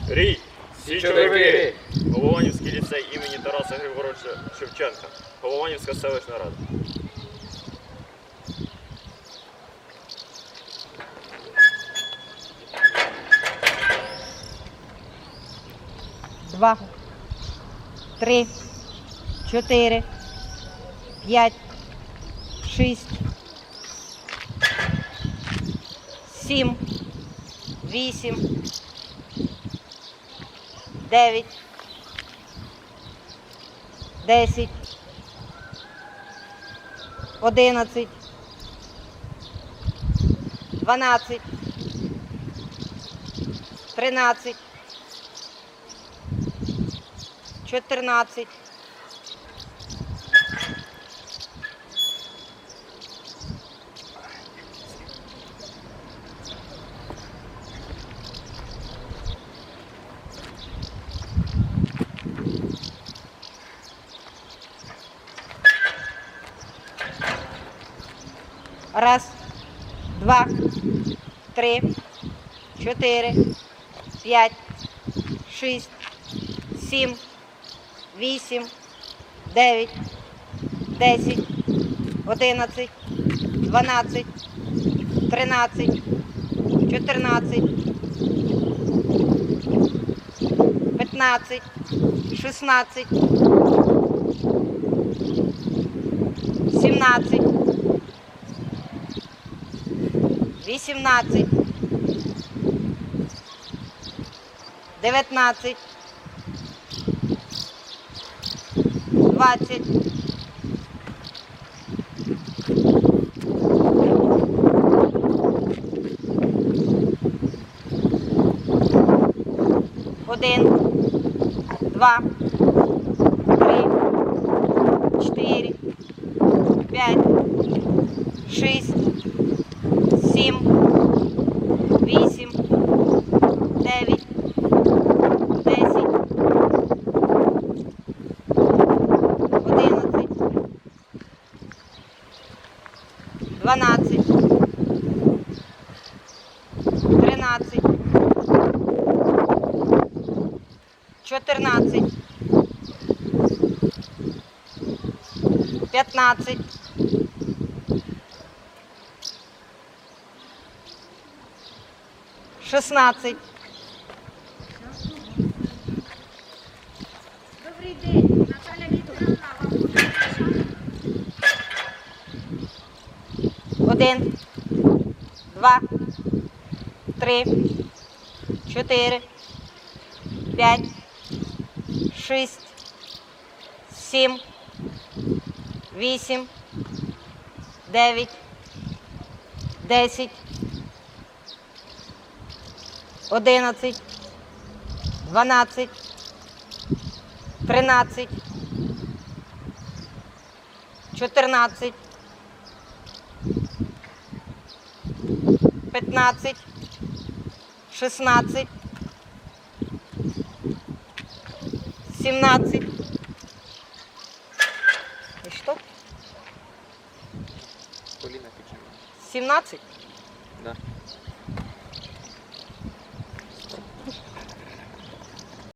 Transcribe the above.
Рій! Січовики! Голованівський ліцей імені Тараса Григоровича Шевченка. Голованівська селищна рада. Два, 3, 4, 5, 6, 7, 8, 9, 10, 11, 12, 13, 14, 1, 2, 3, 4, 5, 6, 7, 8, 9, 10, 11, 12, 13, 14, 15, 16, 17, 18, 19, 20, 1, 2, 3, 4, 5, 6, 7, 8, 9, 10, 11, 12, 13, 14, 15, 16. Добрий день, Наталя Вікторівна, вам буде записати? 1, 2, 3, 4, 5, 6, 7, 8, 9, 10, 11, 12, 13, 14, 15, 16, 17. И что? 17.